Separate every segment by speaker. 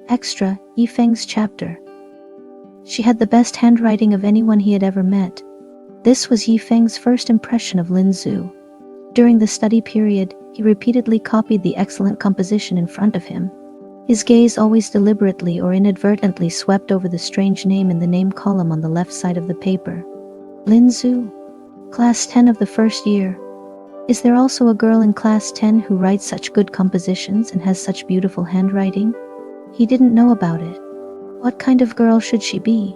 Speaker 1: Extra, Yifeng's chapter. She had the best handwriting of anyone he had ever met. This was Yifeng's first impression of Lin Zhu. During the study period, he repeatedly copied the excellent composition in front of him. His gaze always deliberately or inadvertently swept over the strange name in the name column on the left side of the paper. Lin Zhu, Class 10 of the first year. Is there also a girl in Class 10 who writes such good compositions and has such beautiful handwriting? He didn't know about it. What kind of girl should she be?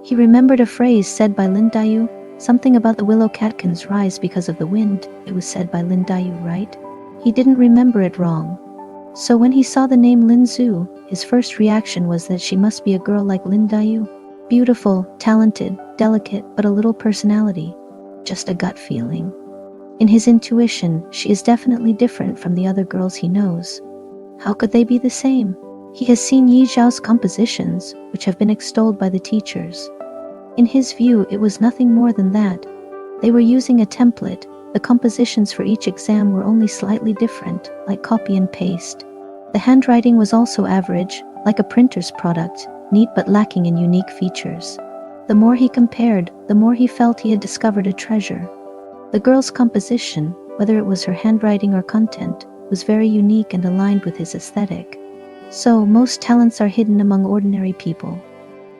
Speaker 1: He remembered a phrase said by Lin Dayu, something about the willow catkins rise because of the wind. It was said by Lin Dayu, right? He didn't remember it wrong. So when he saw the name Lin Zhu, his first reaction was that she must be a girl like Lin Dayu. Beautiful, talented, delicate, but a little personality. Just a gut feeling. In his intuition, she is definitely different from the other girls he knows. How could they be the same? He has seen Yi Zhao's compositions, which have been extolled by the teachers. In his view, it was nothing more than that. They were using a template. The compositions for each exam were only slightly different, like copy and paste. The handwriting was also average, like a printer's product, neat but lacking in unique features. The more he compared, the more he felt he had discovered a treasure. The girl's composition, whether it was her handwriting or content, was very unique and aligned with his aesthetic. So, most talents are hidden among ordinary people.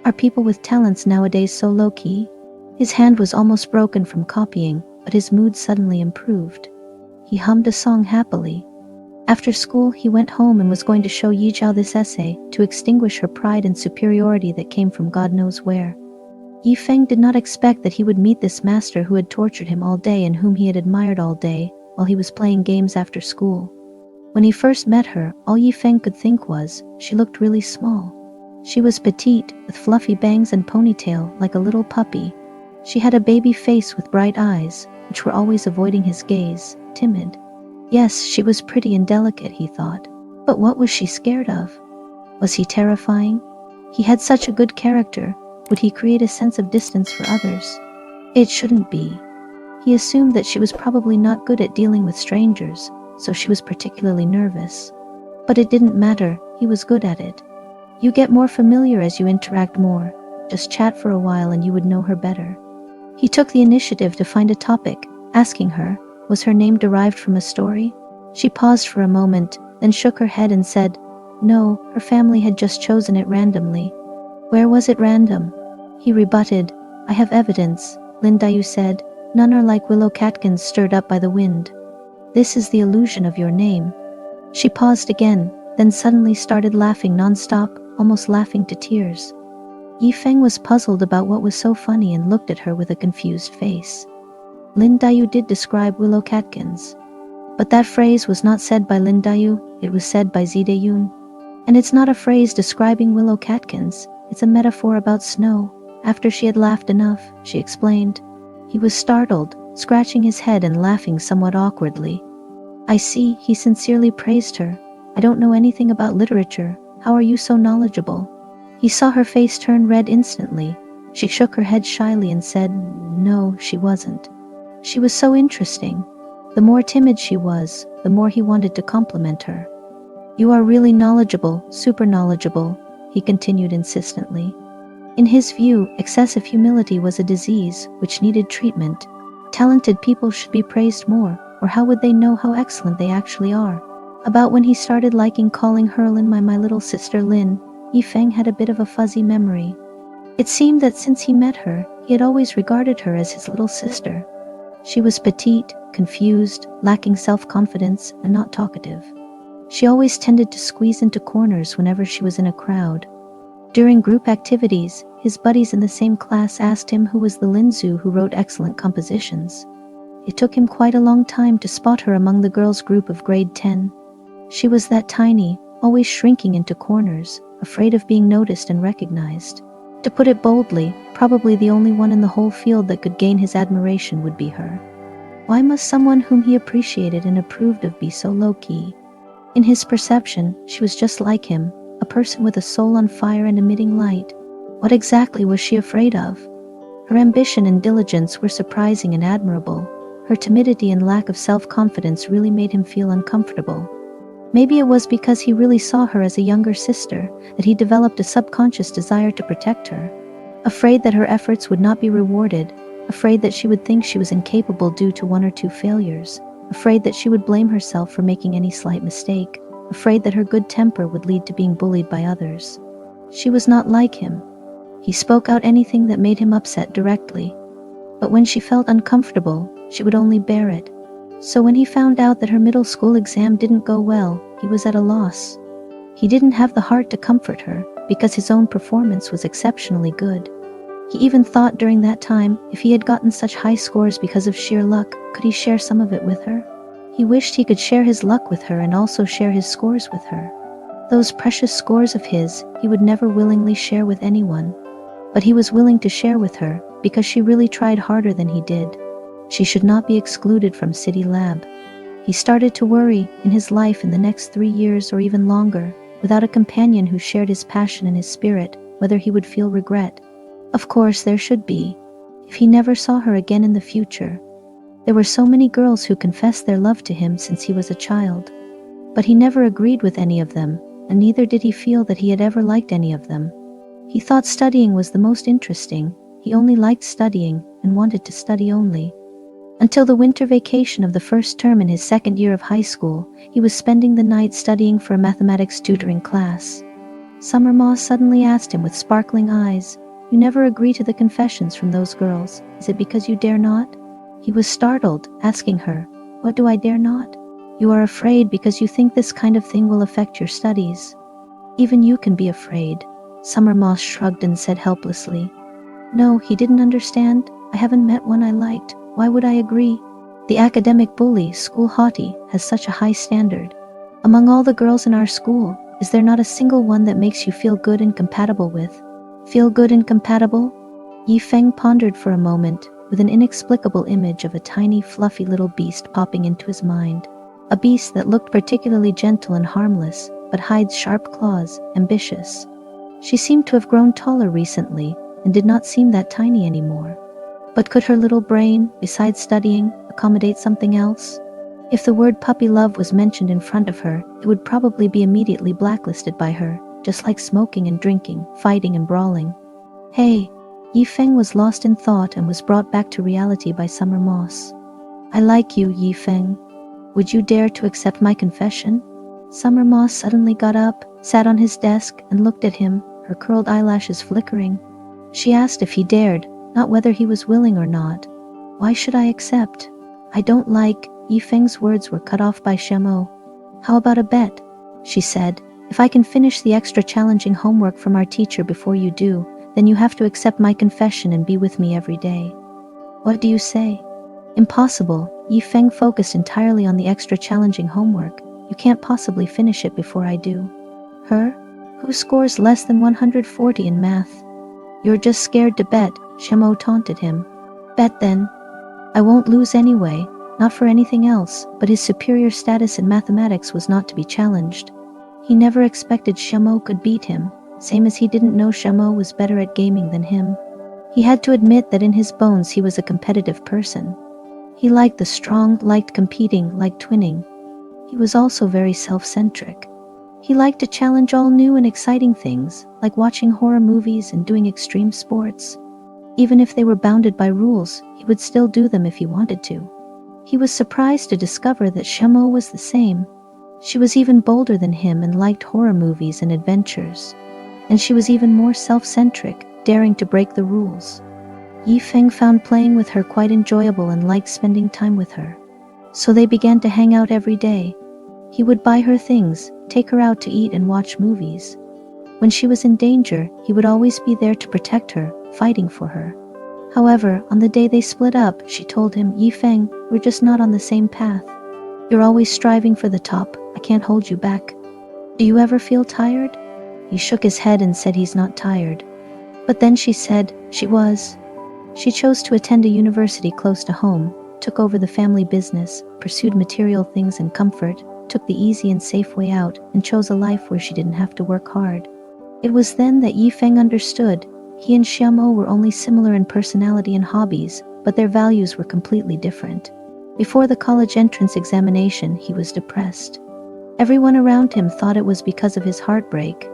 Speaker 1: Are people with talents nowadays so low-key? His hand was almost broken from copying, but his mood suddenly improved. He hummed a song happily. After school, he went home and was going to show Yi Zhao this essay, to extinguish her pride and superiority that came from God knows where. Yifeng did not expect that he would meet this master who had tortured him all day and whom he had admired all day, while he was playing games after school. When he first met her, all Yifeng could think was, she looked really small. She was petite, with fluffy bangs and ponytail, like a little puppy. She had a baby face with bright eyes, which were always avoiding his gaze, timid. Yes, she was pretty and delicate, he thought. But what was she scared of? Was he terrifying? He had such a good character. Would he create a sense of distance for others? It shouldn't be. He assumed that she was probably not good at dealing with strangers, so she was particularly nervous. But it didn't matter, he was good at it. You get more familiar as you interact more. Just chat for a while and you would know her better. He took the initiative to find a topic, asking her, was her name derived from a story? She paused for a moment, then shook her head and said, no, her family had just chosen it randomly. Where was it random? He rebutted, I have evidence, Lin Dayu said, none are like willow catkins stirred up by the wind. This is the illusion of your name. She paused again, then suddenly started laughing non-stop, almost laughing to tears. Yifeng was puzzled about what was so funny and looked at her with a confused face. Lin Dayu did describe willow catkins. But that phrase was not said by Lin Dayu, it was said by Zideyun. And it's not a phrase describing willow catkins, it's a metaphor about snow. After she had laughed enough, she explained. He was startled, scratching his head and laughing somewhat awkwardly. I see, he sincerely praised her. I don't know anything about literature. How are you so knowledgeable? He saw her face turn red instantly. She shook her head shyly and said, no, she wasn't. She was so interesting. The more timid she was, the more he wanted to compliment her. You are really knowledgeable, super knowledgeable, he continued insistently. In his view, excessive humility was a disease which needed treatment. Talented people should be praised more, or how would they know how excellent they actually are? About when he started liking calling her Lin my little sister Lin, Yifeng had a bit of a fuzzy memory. It seemed that since he met her, he had always regarded her as his little sister. She was petite, confused, lacking self-confidence, and not talkative. She always tended to squeeze into corners whenever she was in a crowd. During group activities, his buddies in the same class asked him who was the Lin Zhu who wrote excellent compositions. It took him quite a long time to spot her among the girls' group of grade 10. She was that tiny, always shrinking into corners, afraid of being noticed and recognized. To put it boldly, probably the only one in the whole field that could gain his admiration would be her. Why must someone whom he appreciated and approved of be so low-key? In his perception, she was just like him, a person with a soul on fire and emitting light. What exactly was she afraid of? Her ambition and diligence were surprising and admirable. Her timidity and lack of self-confidence really made him feel uncomfortable. Maybe it was because he really saw her as a younger sister that he developed a subconscious desire to protect her. Afraid that her efforts would not be rewarded, afraid that she would think she was incapable due to one or two failures, afraid that she would blame herself for making any slight mistake, afraid that her good temper would lead to being bullied by others. She was not like him. He spoke out anything that made him upset directly. But when she felt uncomfortable, she would only bear it. So when he found out that her middle school exam didn't go well, he was at a loss. He didn't have the heart to comfort her, because his own performance was exceptionally good. He even thought during that time, if he had gotten such high scores because of sheer luck, could he share some of it with her? He wished he could share his luck with her and also share his scores with her. Those precious scores of his, he would never willingly share with anyone. But he was willing to share with her, because she really tried harder than he did. She should not be excluded from City Lab. He started to worry, in his life in the next 3 years or even longer, without a companion who shared his passion and his spirit, whether he would feel regret. Of course there should be, if he never saw her again in the future. There were so many girls who confessed their love to him since he was a child. But he never agreed with any of them, and neither did he feel that he had ever liked any of them. He thought studying was the most interesting. He only liked studying, and wanted to study only. Until the winter vacation of the first term in his second year of high school, he was spending the night studying for a mathematics tutoring class. Summer Moss suddenly asked him with sparkling eyes, "You never agree to the confessions from those girls. Is it because you dare not?" He was startled, asking her, "What do I dare not?" "You are afraid because you think this kind of thing will affect your studies." "Even you can be afraid." Summer Moss shrugged and said helplessly. No, he didn't understand. I haven't met one I liked. Why would I agree? The academic bully, school haughty, has such a high standard. Among all the girls in our school, is there not a single one that makes you feel good and compatible with? Feel good and compatible? Yi Feng pondered for a moment, with an inexplicable image of a tiny, fluffy little beast popping into his mind. A beast that looked particularly gentle and harmless, but hides sharp claws, ambitious. She seemed to have grown taller recently, and did not seem that tiny anymore. But could her little brain, besides studying, accommodate something else? If the word puppy love was mentioned in front of her, it would probably be immediately blacklisted by her, just like smoking and drinking, fighting and brawling. Hey! Yi Feng was lost in thought and was brought back to reality by Summer Moss. I like you, Yi Feng. Would you dare to accept my confession? Summer Moss suddenly got up, sat on his desk, and looked at him, her curled eyelashes flickering. She asked if he dared, not whether he was willing or not. Why should I accept? I don't like. Yi Feng's words were cut off by Xianxia. How about a bet? She said. If I can finish the extra challenging homework from our teacher before you do, then you have to accept my confession and be with me every day. What do you say? Impossible. Yi Feng focused entirely on the extra challenging homework. You can't possibly finish it before I do. Her? Who scores less than 140 in math? You're just scared to bet, Xianxia taunted him. Bet then. I won't lose anyway, not for anything else, but his superior status in mathematics was not to be challenged. He never expected Xianxia could beat him, same as he didn't know Xianxia was better at gaming than him. He had to admit that in his bones he was a competitive person. He liked the strong, liked competing, liked twinning. He was also very self-centric. He liked to challenge all new and exciting things, like watching horror movies and doing extreme sports. Even if they were bounded by rules, he would still do them if he wanted to. He was surprised to discover that Xianxia was the same. She was even bolder than him and liked horror movies and adventures. And she was even more self-centric, daring to break the rules. Yi Feng found playing with her quite enjoyable and liked spending time with her. So they began to hang out every day. He would buy her things, take her out to eat and watch movies. When she was in danger, he would always be there to protect her, fighting for her. However, on the day they split up, she told him, Yi Feng, we're just not on the same path. You're always striving for the top, I can't hold you back. Do you ever feel tired? He shook his head and said he's not tired. But then she said, she was. She chose to attend a university close to home, took over the family business, pursued material things and comfort, took the easy and safe way out, and chose a life where she didn't have to work hard. It was then that Yi Feng understood. He and Xianxia were only similar in personality and hobbies, but their values were completely different. Before the college entrance examination, he was depressed. Everyone around him thought it was because of his heartbreak.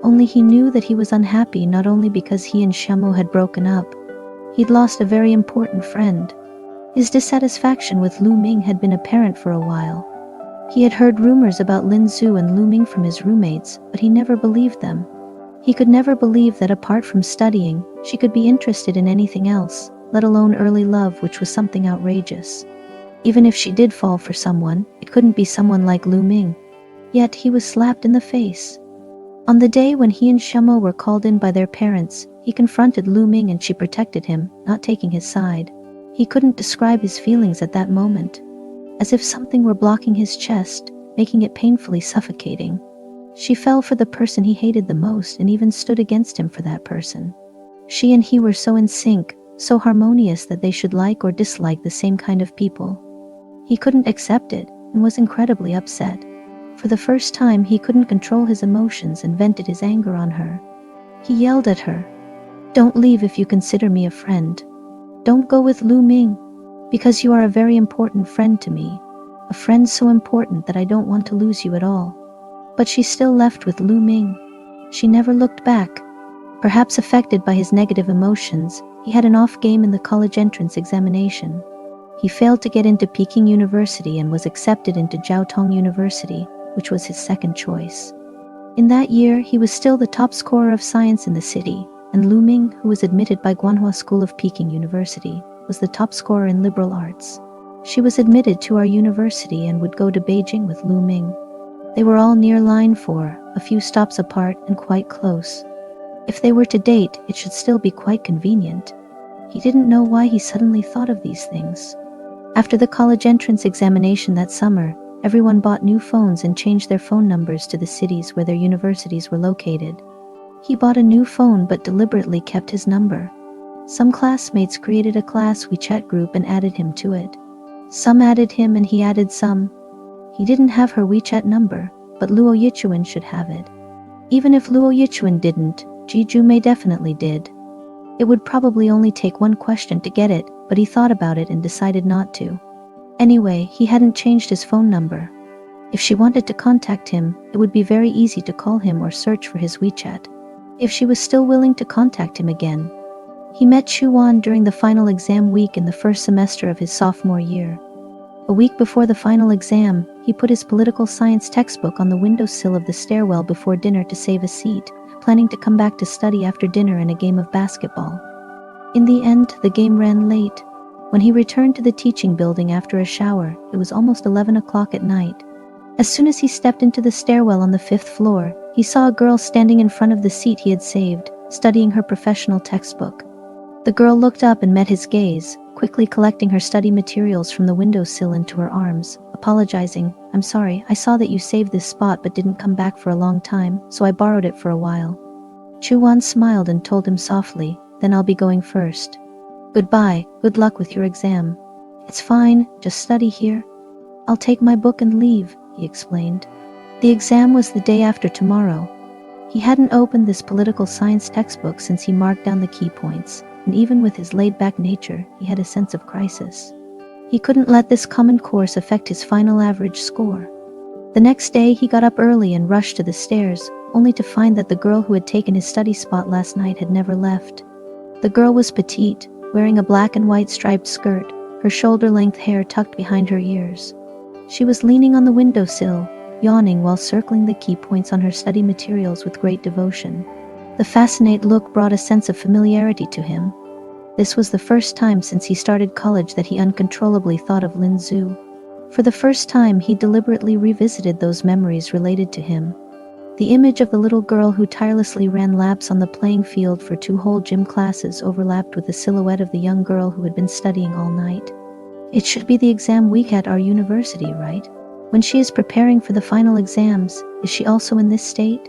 Speaker 1: Only he knew that he was unhappy not only because he and Xianxia had broken up. He'd lost a very important friend. His dissatisfaction with Lu Ming had been apparent for a while. He had heard rumors about Lin Zhu and Lu Ming from his roommates, but he never believed them. He could never believe that apart from studying, she could be interested in anything else, let alone early love, which was something outrageous. Even if she did fall for someone, it couldn't be someone like Lu Ming. Yet he was slapped in the face. On the day when he and Xianxia were called in by their parents, he confronted Lu Ming and she protected him, not taking his side. He couldn't describe his feelings at that moment. As if something were blocking his chest, making it painfully suffocating. She fell for the person he hated the most and even stood against him for that person. She and he were so in sync, so harmonious that they should like or dislike the same kind of people. He couldn't accept it and was incredibly upset. For the first time, he couldn't control his emotions and vented his anger on her. He yelled at her, "Don't leave if you consider me a friend. Don't go with Lu Ming, because you are a very important friend to me, a friend so important that I don't want to lose you at all." But she still left with Lu Ming. She never looked back. Perhaps affected by his negative emotions, he had an off game in the college entrance examination. He failed to get into Peking University and was accepted into Jiaotong University, which was his second choice. In that year, he was still the top scorer of science in the city, and Lu Ming, who was admitted by Guanhua School of Peking University, was the top scorer in liberal arts. She was admitted to our university and would go to Beijing with Lu Ming. They were all near line 4, a few stops apart and quite close. If they were to date, it should still be quite convenient. He didn't know why he suddenly thought of these things. After the college entrance examination that summer, everyone bought new phones and changed their phone numbers to the cities where their universities were located. He bought a new phone but deliberately kept his number. Some classmates created a class WeChat group and added him to it. Some added him and he added some. He didn't have her WeChat number, but Luo Yichuan should have it. Even if Luo Yichuan didn't, Ji Jumei definitely did. It would probably only take one question to get it, but he thought about it and decided not to. Anyway, he hadn't changed his phone number. If she wanted to contact him, it would be very easy to call him or search for his WeChat. If she was still willing to contact him again. He met Chu Wan during the final exam week in the first semester of his sophomore year. A week before the final exam, he put his political science textbook on the windowsill of the stairwell before dinner to save a seat, planning to come back to study after dinner and a game of basketball. In the end, the game ran late. When he returned to the teaching building after a shower, it was almost 11 o'clock at night. As soon as he stepped into the stairwell on the 5th floor, he saw a girl standing in front of the seat he had saved, studying her professional textbook. The girl looked up and met his gaze, quickly collecting her study materials from the windowsill into her arms, apologizing, "I'm sorry, I saw that you saved this spot but didn't come back for a long time, so I borrowed it for a while." Chu Wan smiled and told him softly, "Then I'll be going first. Goodbye, good luck with your exam." "It's fine, just study here. I'll take my book and leave," he explained. The exam was the day after tomorrow. He hadn't opened this political science textbook since he marked down the key points, and even with his laid-back nature, he had a sense of crisis. He couldn't let this common course affect his final average score. The next day, he got up early and rushed to the stairs, only to find that the girl who had taken his study spot last night had never left. The girl was petite, wearing a black and white striped skirt, her shoulder-length hair tucked behind her ears. She was leaning on the windowsill, yawning while circling the key points on her study materials with great devotion. The fascinate look brought a sense of familiarity to him. This was the first time since he started college that he uncontrollably thought of Lin Zhu. For the first time, he deliberately revisited those memories related to him. The image of the little girl who tirelessly ran laps on the playing field for 2 whole gym classes overlapped with the silhouette of the young girl who had been studying all night. It should be the exam week at our university, right? When she is preparing for the final exams, is she also in this state?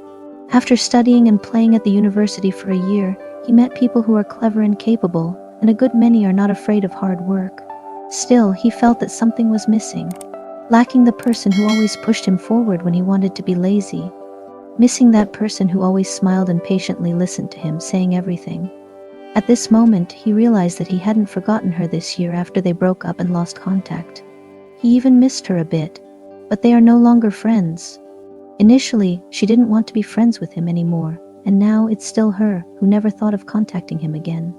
Speaker 1: After studying and playing at the university for a year, he met people who are clever and capable, and a good many are not afraid of hard work. Still, he felt that something was missing. Lacking the person who always pushed him forward when he wanted to be lazy. Missing that person who always smiled and patiently listened to him saying everything. At this moment, he realized that he hadn't forgotten her this year after they broke up and lost contact. He even missed her a bit. but they are no longer friends. Initially, she didn't want to be friends with him anymore, and now it's still her who never thought of contacting him again.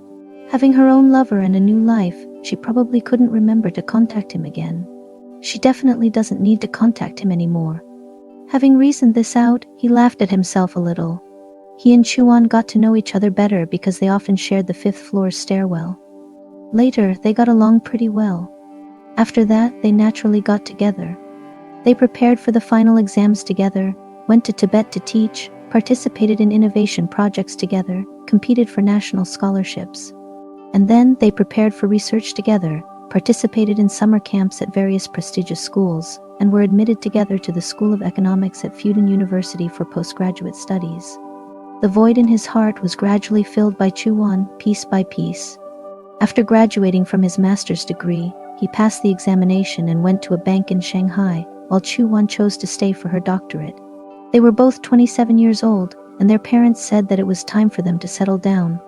Speaker 1: Having her own lover and a new life, she probably couldn't remember to contact him again. She definitely doesn't need to contact him anymore. Having reasoned this out, he laughed at himself a little. He and Chuan got to know each other better because they often shared the 5th floor stairwell. Later, they got along pretty well. After that, they naturally got together. They prepared for the final exams together, went to Tibet to teach, participated in innovation projects together, competed for national scholarships. And then they prepared for research together, participated in summer camps at various prestigious schools, and were admitted together to the School of Economics at Fudan University for postgraduate studies. The void in his heart was gradually filled by Chuan, piece by piece. After graduating from his master's degree, he passed the examination and went to a bank in Shanghai, while Chuan chose to stay for her doctorate. They were both 27 years old, and their parents said that it was time for them to settle down.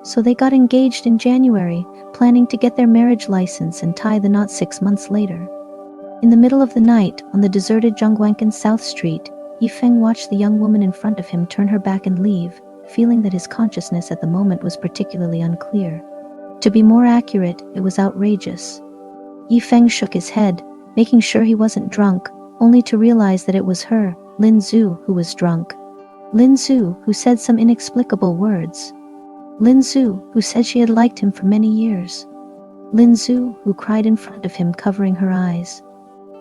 Speaker 1: So they got engaged in January, planning to get their marriage license and tie the knot 6 months later. In the middle of the night, on the deserted Zhongguancun South Street, Yifeng watched the young woman in front of him turn her back and leave, feeling that his consciousness at the moment was particularly unclear. To be more accurate, it was outrageous. Yifeng shook his head, making sure he wasn't drunk, only to realize that it was her, Lin Zhu, who was drunk. Lin Zhu, who said some inexplicable words. Lin Zhu, who said she had liked him for many years. Lin Zhu, who cried in front of him, covering her eyes.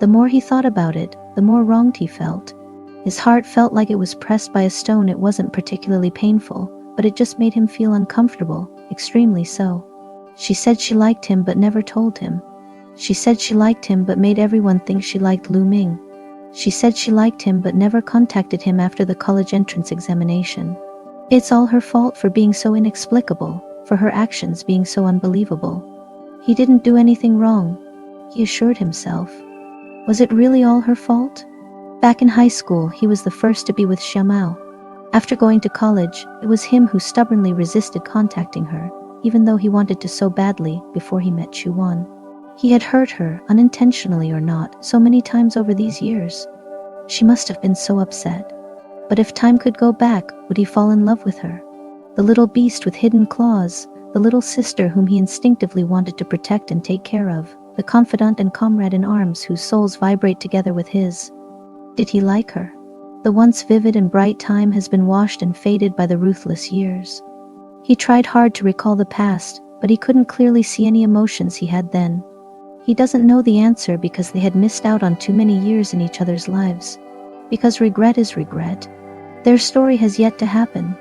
Speaker 1: The more he thought about it, the more wronged he felt. His heart felt like it was pressed by a stone. It wasn't particularly painful, but it just made him feel uncomfortable, extremely so. She said she liked him but never told him. She said she liked him but made everyone think she liked Lu Ming. She said she liked him but never contacted him after the college entrance examination. It's all her fault for being so inexplicable, for her actions being so unbelievable. He didn't do anything wrong, he assured himself. Was it really all her fault? Back in high school, he was the first to be with Xiamao. After going to college, it was him who stubbornly resisted contacting her, even though he wanted to so badly before he met Chuan. He had hurt her, unintentionally or not, so many times over these years. She must have been so upset. But if time could go back, would he fall in love with her? The little beast with hidden claws, the little sister whom he instinctively wanted to protect and take care of, the confidant and comrade in arms whose souls vibrate together with his. Did he like her? The once vivid and bright time has been washed and faded by the ruthless years. He tried hard to recall the past, but he couldn't clearly see any emotions he had then. He doesn't know the answer because they had missed out on too many years in each other's lives. Because regret is regret. Their story has yet to happen.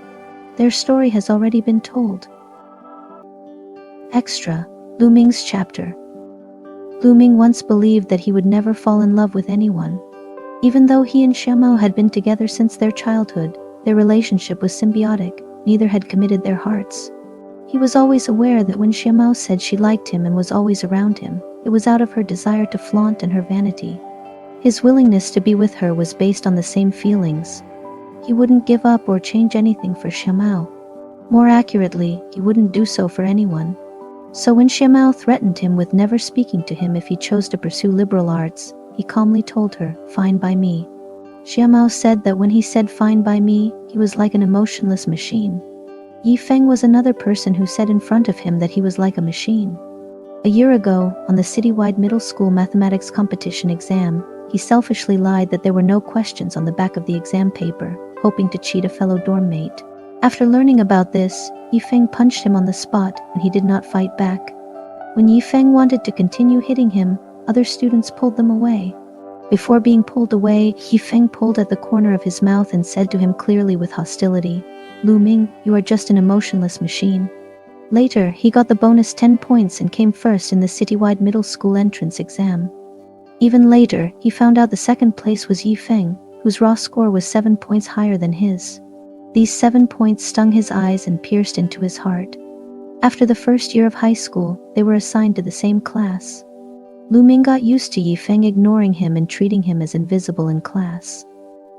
Speaker 1: Their story has already been told. Extra, Lu Ming's chapter. Lu Ming once believed that he would never fall in love with anyone. Even though he and Xiamao had been together since their childhood, their relationship was symbiotic, neither had committed their hearts. He was always aware that when Xiamao said she liked him and was always around him, it was out of her desire to flaunt and her vanity. His willingness to be with her was based on the same feelings. He wouldn't give up or change anything for Xiamao. More accurately, he wouldn't do so for anyone. So when Xiamao threatened him with never speaking to him if he chose to pursue liberal arts, he calmly told her, "Fine by me." Xiamao said that when he said "fine by me," he was like an emotionless machine. Yifeng was another person who said in front of him that he was like a machine. A year ago, on the citywide middle school mathematics competition exam, he selfishly lied that there were no questions on the back of the exam paper, hoping to cheat a fellow dorm mate. After learning about this, Yifeng punched him on the spot, and he did not fight back. When Yifeng wanted to continue hitting him, other students pulled them away. Before being pulled away, Yifeng pulled at the corner of his mouth and said to him clearly with hostility, "Lu Ming, you are just an emotionless machine." Later, he got the bonus 10 points and came first in the citywide middle school entrance exam. Even later, he found out the second place was Yifeng, whose raw score was 7 points higher than his. These 7 points stung his eyes and pierced into his heart. After the first year of high school, they were assigned to the same class. Lu Ming got used to Yifeng ignoring him and treating him as invisible in class.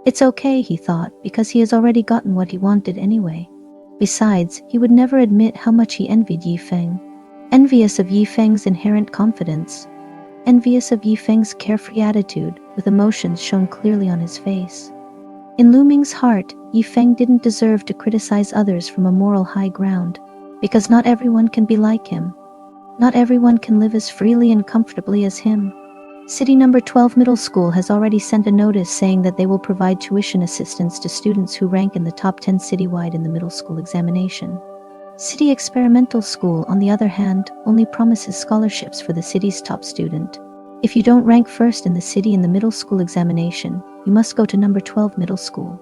Speaker 1: It's okay, he thought, because he has already gotten what he wanted anyway. Besides, he would never admit how much he envied Yifeng. Envious of Yifeng's inherent confidence. Envious of Yifeng's carefree attitude, with emotions shown clearly on his face. In Lu Ming's heart, Yi Feng didn't deserve to criticize others from a moral high ground, because not everyone can be like him. Not everyone can live as freely and comfortably as him. City number 12 Middle School has already sent a notice saying that they will provide tuition assistance to students who rank in the top 10 citywide in the middle school examination. City Experimental School, on the other hand, only promises scholarships for the city's top student. If you don't rank first in the city in the middle school examination, you must go to number 12 Middle School.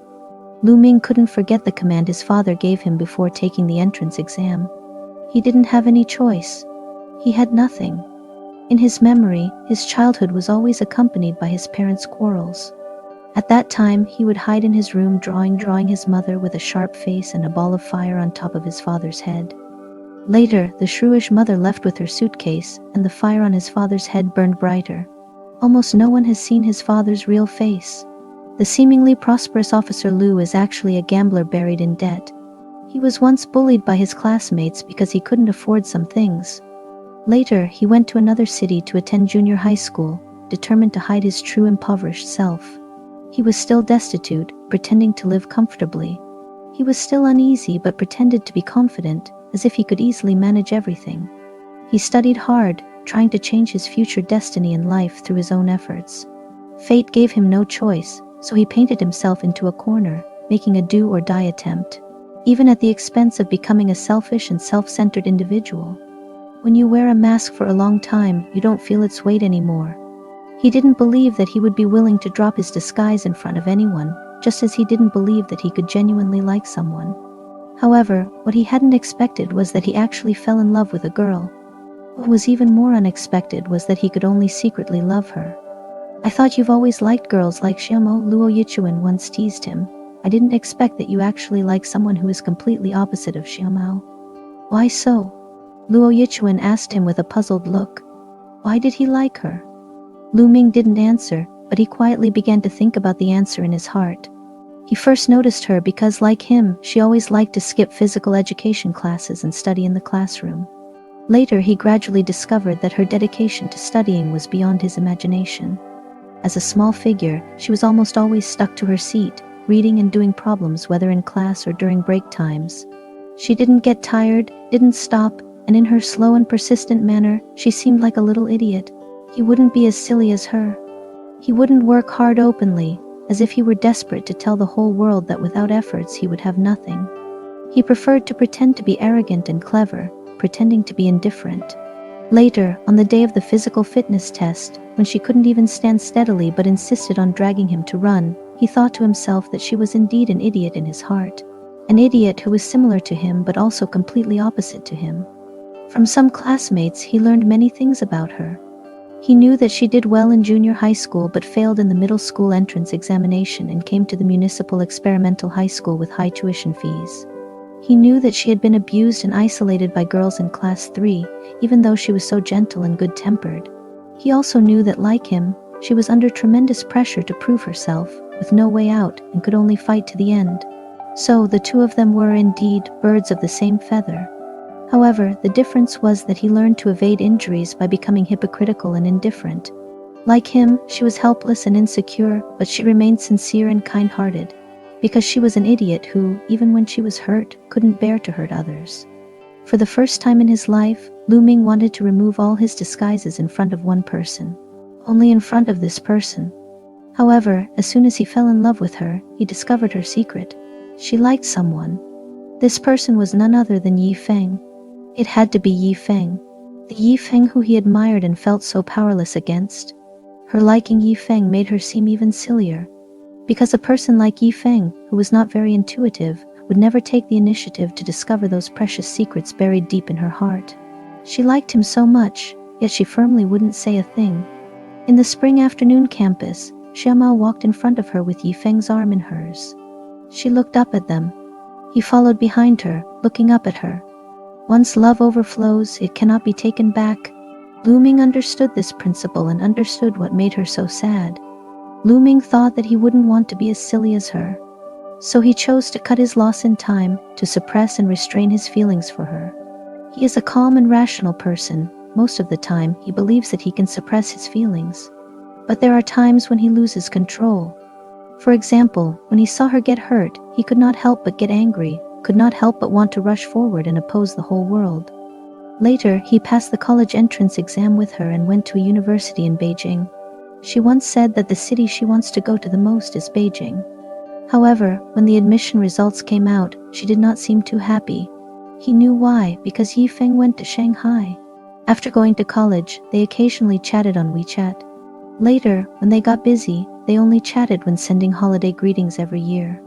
Speaker 1: Lu Ming couldn't forget the command his father gave him before taking the entrance exam. He didn't have any choice. He had nothing. In his memory, his childhood was always accompanied by his parents' quarrels. At that time, he would hide in his room drawing his mother with a sharp face and a ball of fire on top of his father's head. Later, the shrewish mother left with her suitcase, and the fire on his father's head burned brighter. Almost no one has seen his father's real face. The seemingly prosperous Officer Lu is actually a gambler buried in debt. He was once bullied by his classmates because he couldn't afford some things. Later, he went to another city to attend junior high school, determined to hide his true impoverished self. He was still destitute, pretending to live comfortably. He was still uneasy but pretended to be confident, as if he could easily manage everything. He studied hard, trying to change his future destiny in life through his own efforts. Fate gave him no choice, so he painted himself into a corner, making a do-or-die attempt, even at the expense of becoming a selfish and self-centered individual. When you wear a mask for a long time, you don't feel its weight anymore. He didn't believe that he would be willing to drop his disguise in front of anyone, just as he didn't believe that he could genuinely like someone. However, what he hadn't expected was that he actually fell in love with a girl. What was even more unexpected was that he could only secretly love her. "I thought you've always liked girls like Xiamo," Luo Yichuan once teased him. "I didn't expect that you actually like someone who is completely opposite of Xiaomao." "Why so?" Luo Yichuan asked him with a puzzled look. Why did he like her? Lu Ming didn't answer, but he quietly began to think about the answer in his heart. He first noticed her because, like him, she always liked to skip physical education classes and study in the classroom. Later, he gradually discovered that her dedication to studying was beyond his imagination. As a small figure, she was almost always stuck to her seat, reading and doing problems whether in class or during break times. She didn't get tired, didn't stop, and in her slow and persistent manner, she seemed like a little idiot. He wouldn't be as silly as her. He wouldn't work hard openly, as if he were desperate to tell the whole world that without efforts he would have nothing. He preferred to pretend to be arrogant and clever, pretending to be indifferent. Later, on the day of the physical fitness test, when she couldn't even stand steadily but insisted on dragging him to run, he thought to himself that she was indeed an idiot in his heart. An idiot who was similar to him but also completely opposite to him. From some classmates, he learned many things about her. He knew that she did well in junior high school but failed in the middle school entrance examination and came to the municipal experimental high school with high tuition fees. He knew that she had been abused and isolated by girls in class 3, even though she was so gentle and good-tempered. He also knew that, like him, she was under tremendous pressure to prove herself, with no way out, and could only fight to the end. So, the two of them were, indeed, birds of the same feather. However, the difference was that he learned to evade injuries by becoming hypocritical and indifferent. Like him, she was helpless and insecure, but she remained sincere and kind-hearted, because she was an idiot who, even when she was hurt, couldn't bear to hurt others. For the first time in his life, Lu Ming wanted to remove all his disguises in front of one person. Only in front of this person. However, as soon as he fell in love with her, he discovered her secret. She liked someone. This person was none other than Yi Feng. It had to be Yi Feng. The Yi Feng who he admired and felt so powerless against. Her liking Yi Feng made her seem even sillier. Because a person like Yi Feng, who was not very intuitive, would never take the initiative to discover those precious secrets buried deep in her heart. She liked him so much, yet she firmly wouldn't say a thing. In the spring afternoon campus, Xiaomao walked in front of her with Yi Feng's arm in hers. She looked up at them. He followed behind her, looking up at her. Once love overflows, it cannot be taken back. Lu Ming understood this principle and understood what made her so sad. Lu Ming thought that he wouldn't want to be as silly as her. So he chose to cut his loss in time, to suppress and restrain his feelings for her. He is a calm and rational person. Most of the time, he believes that he can suppress his feelings. But there are times when he loses control. For example, when he saw her get hurt, he could not help but get angry, could not help but want to rush forward and oppose the whole world. Later, he passed the college entrance exam with her and went to a university in Beijing. She once said that the city she wants to go to the most is Beijing. However, when the admission results came out, she did not seem too happy. He knew why, because Yifeng went to Shanghai. After going to college, they occasionally chatted on WeChat. Later, when they got busy, they only chatted when sending holiday greetings every year.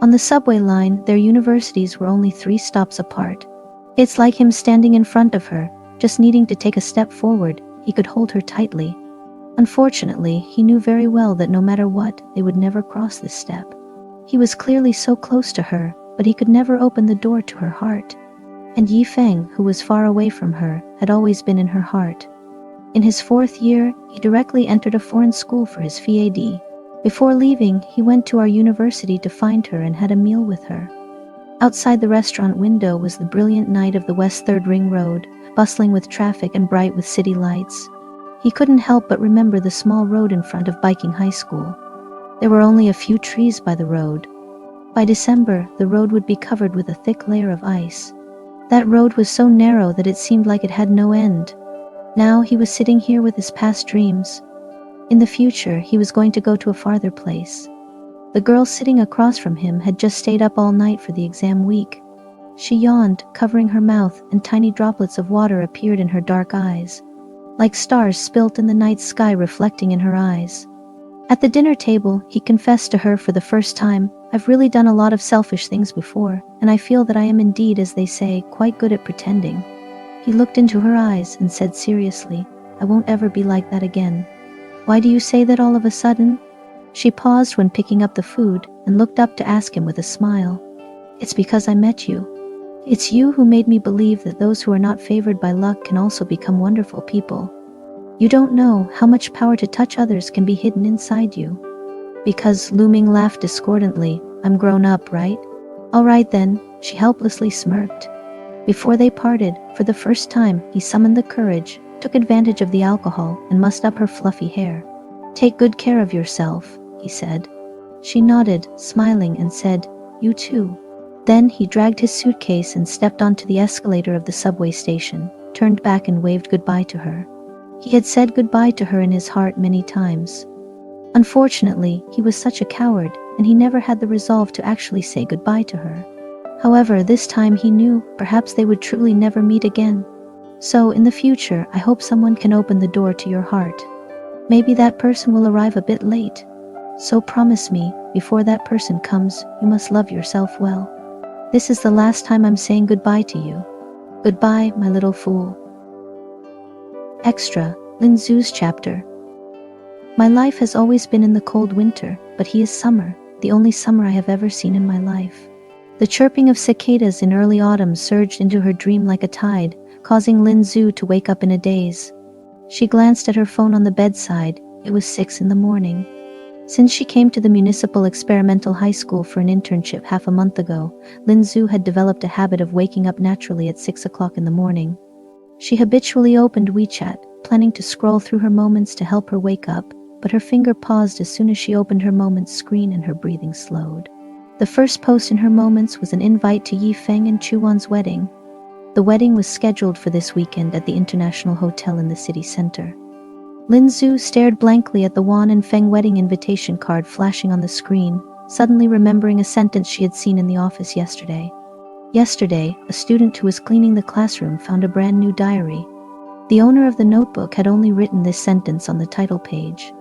Speaker 1: On the subway line, their universities were only 3 stops apart. It's like him standing in front of her, just needing to take a step forward. He could hold her tightly. Unfortunately, he knew very well that no matter what, they would never cross this step. He was clearly so close to her, but he could never open the door to her heart. And Yifeng, who was far away from her, had always been in her heart. In his 4th year, he directly entered a foreign school for his PhD. Before leaving, he went to our university to find her and had a meal with her. Outside the restaurant window was the brilliant night of the West 3rd Ring Road, bustling with traffic and bright with city lights. He couldn't help but remember the small road in front of Biking High School. There were only a few trees by the road. By December, the road would be covered with a thick layer of ice. That road was so narrow that it seemed like it had no end. Now he was sitting here with his past dreams. In the future, he was going to go to a farther place. The girl sitting across from him had just stayed up all night for the exam week. She yawned, covering her mouth, and tiny droplets of water appeared in her dark eyes, like stars spilt in the night sky reflecting in her eyes. At the dinner table, he confessed to her for the first time, "I've really done a lot of selfish things before, and I feel that I am indeed, as they say, quite good at pretending." He looked into her eyes and said seriously, "I won't ever be like that again." "Why do you say that all of a sudden?" She paused when picking up the food and looked up to ask him with a smile. "It's because I met you. It's you who made me believe that those who are not favored by luck can also become wonderful people. You don't know how much power to touch others can be hidden inside you." Because Looming laughed discordantly. "I'm grown up, right?" "All right then," she helplessly smirked. Before they parted, for the first time, he summoned the courage, took advantage of the alcohol, and mussed up her fluffy hair. "Take good care of yourself," he said. She nodded, smiling, and said, "You too." Then he dragged his suitcase and stepped onto the escalator of the subway station, turned back and waved goodbye to her. He had said goodbye to her in his heart many times. Unfortunately, he was such a coward, and he never had the resolve to actually say goodbye to her. However, this time he knew perhaps they would truly never meet again. So, in the future, I hope someone can open the door to your heart. Maybe that person will arrive a bit late. So promise me, before that person comes, you must love yourself well. This is the last time I'm saying goodbye to you. Goodbye, my little fool. Extra, Lin Zhu's chapter. My life has always been in the cold winter, but he is summer, the only summer I have ever seen in my life. The chirping of cicadas in early autumn surged into her dream like a tide, causing Lin Zhu to wake up in a daze. She glanced at her phone on the bedside. It was 6 in the morning. Since she came to the Municipal Experimental High School for an internship half a month ago, Lin Zhu had developed a habit of waking up naturally at 6 o'clock in the morning. She habitually opened WeChat, planning to scroll through her moments to help her wake up, but her finger paused as soon as she opened her moments screen and her breathing slowed. The first post in her moments was an invite to Yifeng and Chuan's wedding. The wedding was scheduled for this weekend at the International Hotel in the city center. Lin Zhu stared blankly at the Wan and Feng wedding invitation card flashing on the screen, suddenly remembering a sentence she had seen in the office yesterday. Yesterday, a student who was cleaning the classroom found a brand new diary. The owner of the notebook had only written this sentence on the title page.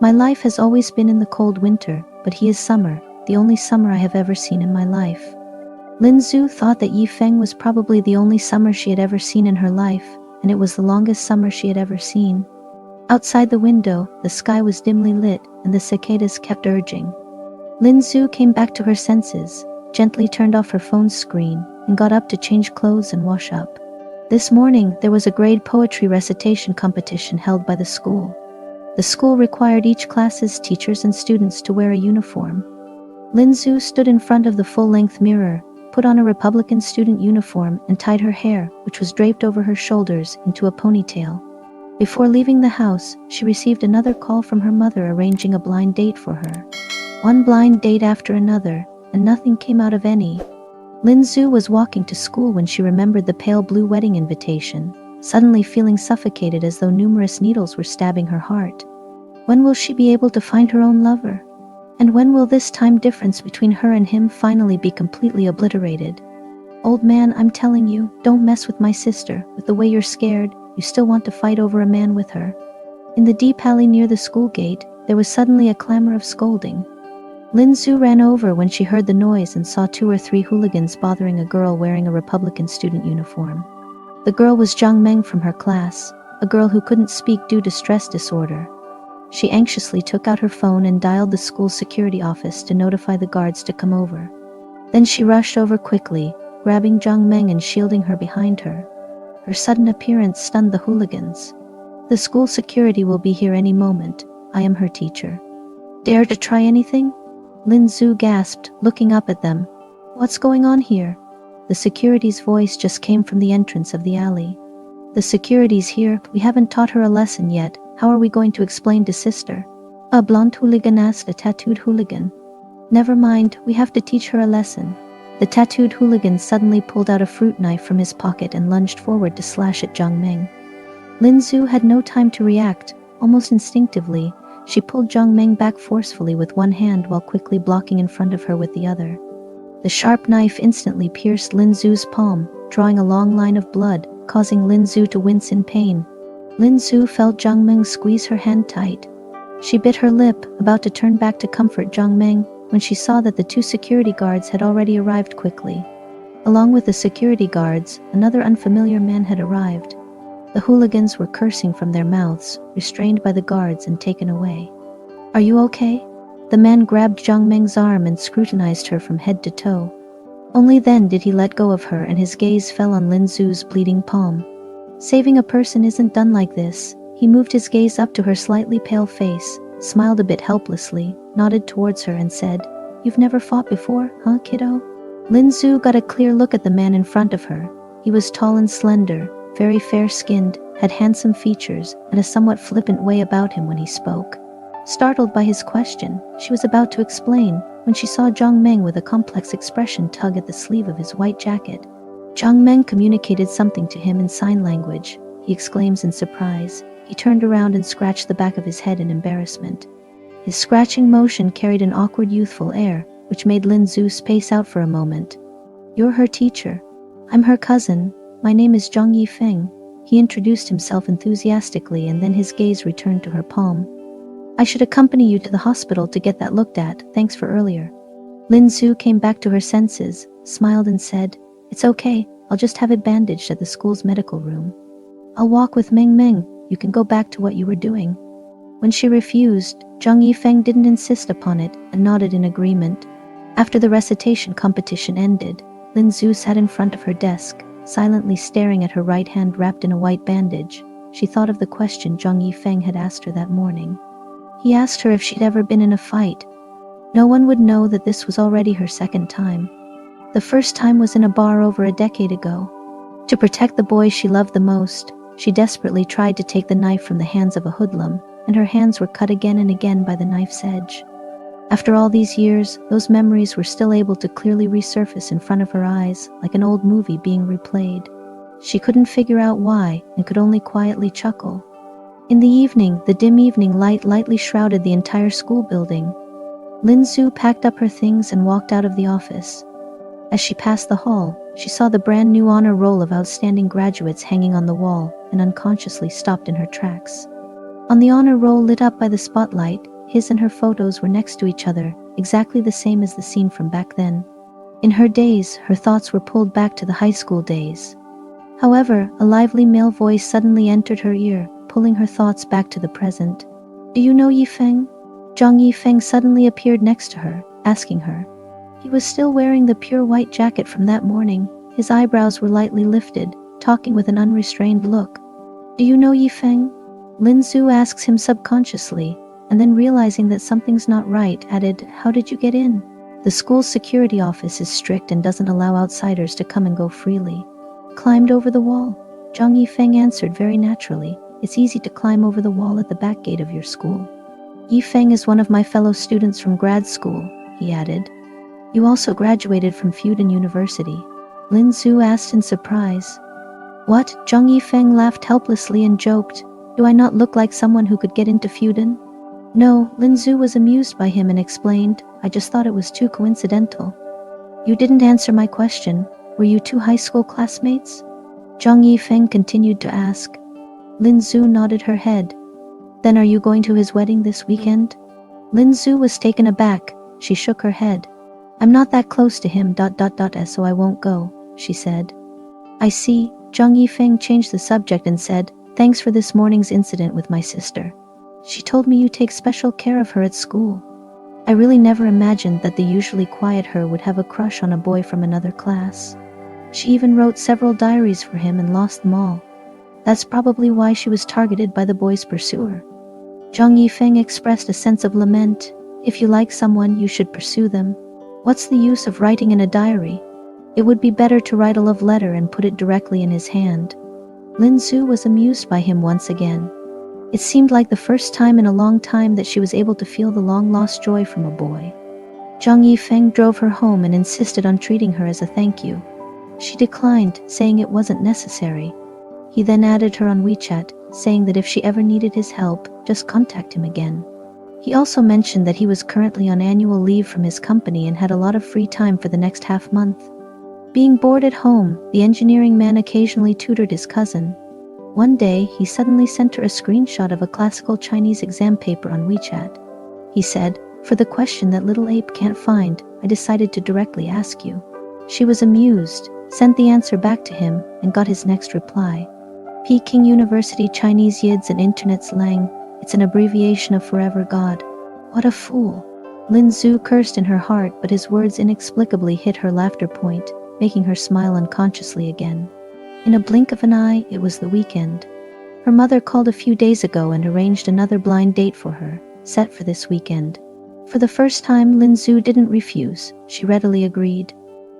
Speaker 1: "My life has always been in the cold winter, but he is summer, the only summer I have ever seen in my life." Lin Zhu thought that Yifeng was probably the only summer she had ever seen in her life, and it was the longest summer she had ever seen. Outside the window, the sky was dimly lit, and the cicadas kept urging. Lin Zhu came back to her senses, gently turned off her phone's screen, and got up to change clothes and wash up. This morning, there was a grade poetry recitation competition held by the school. The school required each class's teachers and students to wear a uniform. Lin Zhu stood in front of the full-length mirror, put on a Republican student uniform, and tied her hair, which was draped over her shoulders, into a ponytail. Before leaving the house, she received another call from her mother arranging a blind date for her. One blind date after another, and nothing came out of any. Lin Zhu was walking to school when she remembered the pale blue wedding invitation, suddenly feeling suffocated as though numerous needles were stabbing her heart. When will she be able to find her own lover? And when will this time difference between her and him finally be completely obliterated? Old man, I'm telling you, don't mess with my sister. With the way you're scared, you still want to fight over a man with her. In the deep alley near the school gate, there was suddenly a clamor of scolding. Lin Zhu ran over when she heard the noise and saw 2 or 3 hooligans bothering a girl wearing a Republican student uniform. The girl was Zhang Meng from her class, a girl who couldn't speak due to stress disorder. She anxiously took out her phone and dialed the school security office to notify the guards to come over. Then she rushed over quickly, grabbing Zhang Meng and shielding her behind her. Her sudden appearance stunned the hooligans. The school security will be here any moment. I am her teacher. Dare to try anything? Lin Zhu gasped, looking up at them. What's going on here? The security's voice just came from the entrance of the alley. The security's here. We haven't taught her a lesson yet. How are we going to explain to sister? A blonde hooligan asked a tattooed hooligan. Never mind, we have to teach her a lesson. The tattooed hooligan suddenly pulled out a fruit knife from his pocket and lunged forward to slash at Zhang Meng. Lin Zhu had no time to react. Almost instinctively, she pulled Zhang Meng back forcefully with one hand while quickly blocking in front of her with the other. The sharp knife instantly pierced Lin Zhu's palm, drawing a long line of blood, causing Lin Zhu to wince in pain. Lin Zhu felt Zhang Meng squeeze her hand tight. She bit her lip, about to turn back to comfort Zhang Meng, when she saw that the 2 security guards had already arrived quickly. Along with the security guards, another unfamiliar man had arrived. The hooligans were cursing from their mouths, restrained by the guards and taken away. Are you okay? The man grabbed Zhang Meng's arm and scrutinized her from head to toe. Only then did he let go of her and his gaze fell on Lin Zhu's bleeding palm. Saving a person isn't done like this. He moved his gaze up to her slightly pale face, smiled a bit helplessly, nodded towards her and said, You've never fought before, huh, kiddo? Lin Zhu got a clear look at the man in front of her. He was tall and slender, very fair-skinned, had handsome features, and a somewhat flippant way about him when he spoke. Startled by his question, she was about to explain, when she saw Zhang Meng with a complex expression tug at the sleeve of his white jacket. Zhang Meng communicated something to him in sign language. He exclaims in surprise. He turned around and scratched the back of his head in embarrassment. His scratching motion carried an awkward youthful air, which made Lin Zhu space out for a moment. You're her teacher. I'm her cousin. My name is Zhang Yifeng. He introduced himself enthusiastically and then his gaze returned to her palm. I should accompany you to the hospital to get that looked at, thanks for earlier. Lin Zhu came back to her senses, smiled and said, It's okay, I'll just have it bandaged at the school's medical room. I'll walk with Meng Meng, you can go back to what you were doing. When she refused, Zhang Yifeng didn't insist upon it and nodded in agreement. After the recitation competition ended, Lin Zhu sat in front of her desk, silently staring at her right hand wrapped in a white bandage. She thought of the question Zhang Yifeng had asked her that morning. He asked her if she'd ever been in a fight. No one would know that this was already her second time. The first time was in a bar over a decade ago. To protect the boy she loved the most, she desperately tried to take the knife from the hands of a hoodlum, and her hands were cut again and again by the knife's edge. After all these years, those memories were still able to clearly resurface in front of her eyes, like an old movie being replayed. She couldn't figure out why, and could only quietly chuckle. In the evening, the dim evening light lightly shrouded the entire school building. Lin Zhu packed up her things and walked out of the office. As she passed the hall, she saw the brand new honor roll of outstanding graduates hanging on the wall, and unconsciously stopped in her tracks. On the honor roll lit up by the spotlight, his and her photos were next to each other, exactly the same as the scene from back then. In her daze, her thoughts were pulled back to the high school days. However, a lively male voice suddenly entered her ear, pulling her thoughts back to the present. Do you know Yifeng? Zhang Yifeng suddenly appeared next to her, asking her. He was still wearing the pure white jacket from that morning. His eyebrows were lightly lifted, talking with an unrestrained look. Do you know Yifeng? Lin Zhu asks him subconsciously, and then realizing that something's not right, added, How did you get in? The school's security office is strict and doesn't allow outsiders to come and go freely. Climbed over the wall? Zhang Yifeng answered very naturally. it's easy to climb over the wall at the back gate of your school. Yifeng is one of my fellow students from grad school, he added. You also graduated from Fudan University? Lin Zhu asked in surprise. What? Zhang Yifeng laughed helplessly and joked. Do I not look like someone who could get into Fudan? No, Lin Zhu was amused by him and explained, I just thought it was too coincidental. You didn't answer my question. Were you two high school classmates? Zhang Yifeng continued to ask. Lin Zhu nodded her head. Then are you going to his wedding this weekend? Lin Zhu was taken aback. She shook her head. I'm not that close to him, so I won't go, she said. I see. Zhang Yifeng changed the subject and said, thanks for this morning's incident with my sister. She told me you take special care of her at school. I really never imagined that the usually quiet her would have a crush on a boy from another class. She even wrote several diaries for him and lost them all. That's probably why she was targeted by the boy's pursuer. Zhang Yifeng expressed a sense of lament. If you like someone, you should pursue them. What's the use of writing in a diary? It would be better to write a love letter and put it directly in his hand. Lin Zhu was amused by him once again. It seemed like the first time in a long time that she was able to feel the long-lost joy from a boy. Zhang Yifeng drove her home and insisted on treating her as a thank you. She declined, saying it wasn't necessary. He then added her on WeChat, saying that if she ever needed his help, just contact him again. He also mentioned that he was currently on annual leave from his company and had a lot of free time for the next half month. Being bored at home, the engineering man occasionally tutored his cousin. One day, he suddenly sent her a screenshot of a classical Chinese exam paper on WeChat. He said, for the question that little ape can't find, I decided to directly ask you. She was amused, sent the answer back to him, and got his next reply. Peking University Chinese Yids and Internet Slang, it's an abbreviation of Forever God. What a fool. Lin Zhu cursed in her heart, but his words inexplicably hit her laughter point, making her smile unconsciously again. In a blink of an eye, it was the weekend. Her mother called a few days ago and arranged another blind date for her, set for this weekend. For the first time, Lin Zhu didn't refuse. She readily agreed.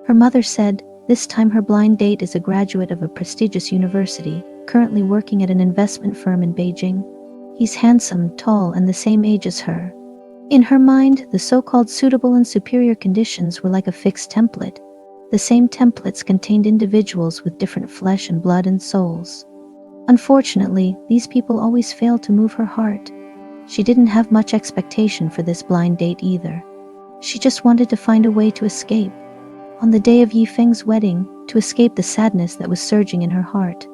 Speaker 1: Her mother said, this time her blind date is a graduate of a prestigious university, currently working at an investment firm in Beijing. He's handsome, tall, and the same age as her. In her mind, the so-called suitable and superior conditions were like a fixed template. The same templates contained individuals with different flesh and blood and souls. Unfortunately, these people always failed to move her heart. She didn't have much expectation for this blind date either. She just wanted to find a way to escape. On the day of Yifeng's wedding, to escape the sadness that was surging in her heart.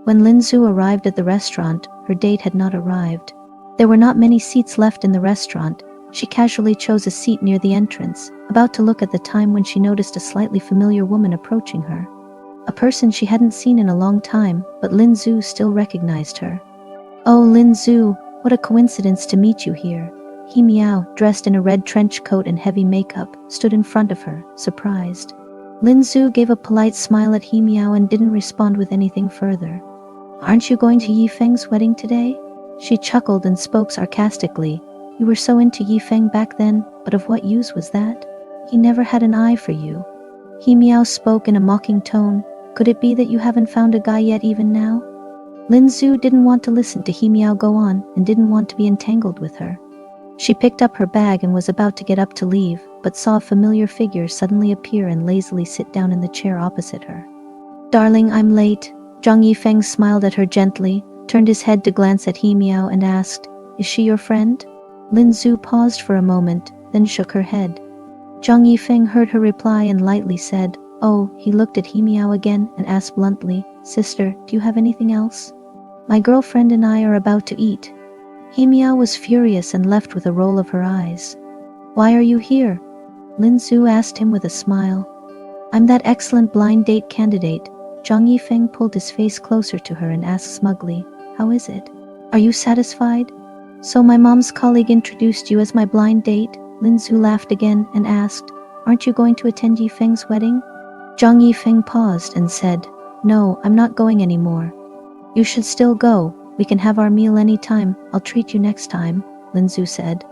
Speaker 1: When Lin Zhu arrived at the restaurant, her date had not arrived. There were not many seats left in the restaurant. She casually chose a seat near the entrance, about to look at the time when she noticed a slightly familiar woman approaching her. A person she hadn't seen in a long time, but Lin Zhu still recognized her. Oh, Lin Zhu, what a coincidence to meet you here. He Miao, dressed in a red trench coat and heavy makeup, stood in front of her, surprised. Lin Zhu gave a polite smile at He Miao and didn't respond with anything further. Aren't you going to Yifeng's wedding today? She chuckled and spoke sarcastically. You were so into Yifeng back then, but of what use was that? He never had an eye for you. He Miao spoke in a mocking tone. Could it be that you haven't found a guy yet even now? Lin Zhu didn't want to listen to He Miao go on and didn't want to be entangled with her. She picked up her bag and was about to get up to leave, but saw a familiar figure suddenly appear and lazily sit down in the chair opposite her. Darling, I'm late. Zhang Yifeng smiled at her gently, turned his head to glance at He Miao and asked, is she your friend? Lin Zhu paused for a moment, then shook her head. Zhang Yifeng heard her reply and lightly said, oh. He looked at He Miao again and asked bluntly, sister, do you have anything else? My girlfriend and I are about to eat. He Miao was furious and left with a roll of her eyes. Why are you here? Lin Zhu asked him with a smile. I'm that excellent blind date candidate. Zhang Yifeng pulled his face closer to her and asked smugly, how is it? Are you satisfied? So my mom's colleague introduced you as my blind date? Lin Zhu laughed again and asked, aren't you going to attend Yifeng's wedding? Zhang Yifeng paused and said, no, I'm not going anymore. You should still go. We can have our meal anytime. I'll treat you next time, Lin Zhu said.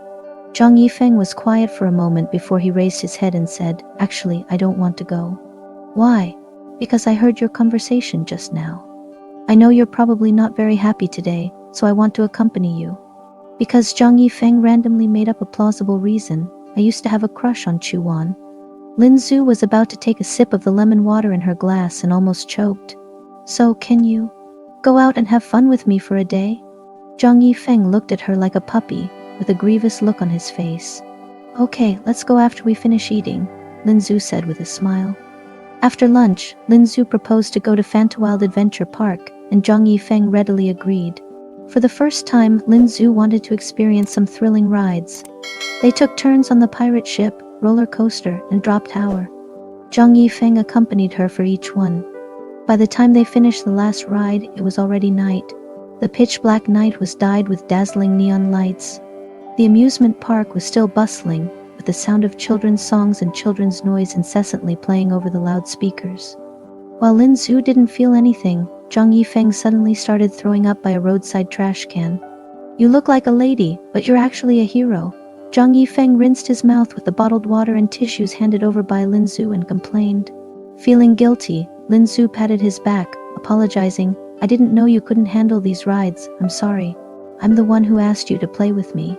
Speaker 1: Zhang Yifeng was quiet for a moment before he raised his head and said, actually, I don't want to go. Why? Because I heard your conversation just now. I know you're probably not very happy today, so I want to accompany you. Because Zhang Yifeng randomly made up a plausible reason. I used to have a crush on Chuan. Lin Zhu was about to take a sip of the lemon water in her glass and almost choked. So, can you go out and have fun with me for a day? Zhang Yifeng looked at her like a puppy, with a grievous look on his face. Okay, let's go after we finish eating, Lin Zhu said with a smile. After lunch, Lin Zhu proposed to go to Fantawild Adventure Park, and Zhang Yifeng readily agreed. For the first time, Lin Zhu wanted to experience some thrilling rides. They took turns on the pirate ship, roller coaster, and drop tower. Zhang Yifeng accompanied her for each one. By the time they finished the last ride, it was already night. The pitch-black night was dyed with dazzling neon lights. The amusement park was still bustling, with the sound of children's songs and children's noise incessantly playing over the loudspeakers. While Lin Zhu didn't feel anything, Zhang Yifeng suddenly started throwing up by a roadside trash can. You look like a lady, but you're actually a hero. Zhang Yifeng rinsed his mouth with the bottled water and tissues handed over by Lin Zhu and complained. Feeling guilty, Lin Zhu patted his back, apologizing. I didn't know you couldn't handle these rides, I'm sorry. I'm the one who asked you to play with me.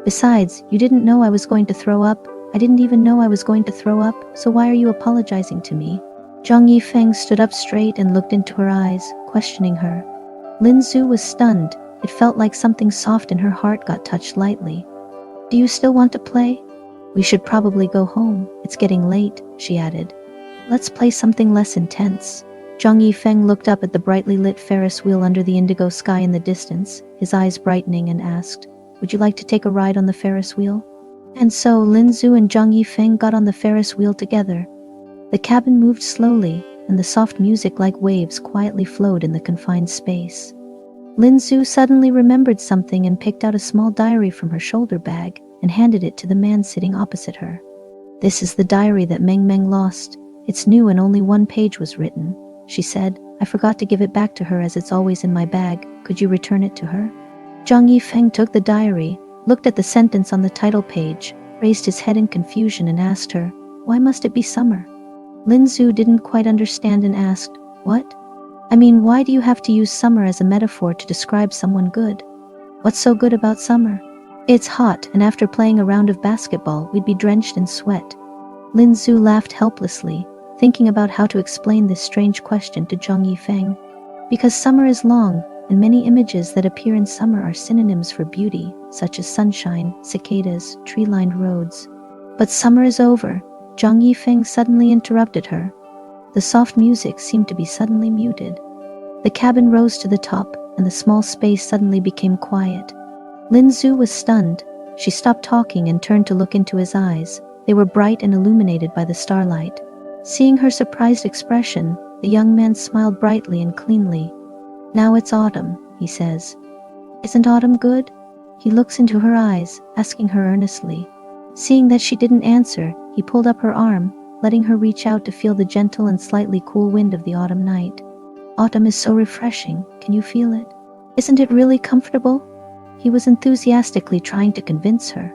Speaker 1: Besides, you didn't know I was going to throw up. I didn't even know I was going to throw up, so why are you apologizing to me? Zhang Yifeng stood up straight and looked into her eyes, questioning her. Lin Zhu was stunned. It felt like something soft in her heart got touched lightly. Do you still want to play? We should probably go home. It's getting late, she added. Let's play something less intense. Zhang Yifeng looked up at the brightly lit Ferris wheel under the indigo sky in the distance, his eyes brightening, and asked, Would you like to take a ride on the Ferris wheel? And so Lin Zhu and Zhang Yifeng got on the Ferris wheel together. The cabin moved slowly, and the soft music like waves quietly flowed in the confined space. Lin Zhu suddenly remembered something and picked out a small diary from her shoulder bag and handed it to the man sitting opposite her. This is the diary that Meng Meng lost. It's new and only one page was written, she said. I forgot to give it back to her as it's always in my bag. Could you return it to her? Zhang Yifeng took the diary, looked at the sentence on the title page, raised his head in confusion and asked her, Why must it be summer? Lin Zhu didn't quite understand and asked, What? I mean, why do you have to use summer as a metaphor to describe someone good? What's so good about summer? It's hot, and after playing a round of basketball, we'd be drenched in sweat. Lin Zhu laughed helplessly, thinking about how to explain this strange question to Zhang Yifeng. Because summer is long, and many images that appear in summer are synonyms for beauty, such as sunshine, cicadas, tree-lined roads. But summer is over. Zhang Yifeng suddenly interrupted her. The soft music seemed to be suddenly muted. The cabin rose to the top, and the small space suddenly became quiet. Lin Zhu was stunned. She stopped talking and turned to look into his eyes. They were bright and illuminated by the starlight. Seeing her surprised expression, the young man smiled brightly and cleanly. Now it's autumn, he says. Isn't autumn good? He looks into her eyes, asking her earnestly. Seeing that she didn't answer, he pulled up her arm, letting her reach out to feel the gentle and slightly cool wind of the autumn night. Autumn is so refreshing. Can you feel it? Isn't it really comfortable? He was enthusiastically trying to convince her.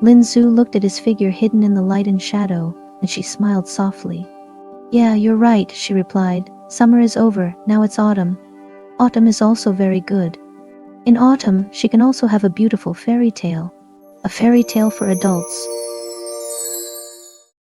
Speaker 1: Lin Zhu looked at his figure hidden in the light and shadow, and she smiled softly. Yeah, you're right, she replied. Summer is over, now it's autumn. Autumn is also very good. In autumn, she can also have a beautiful fairy tale. A fairy tale for adults.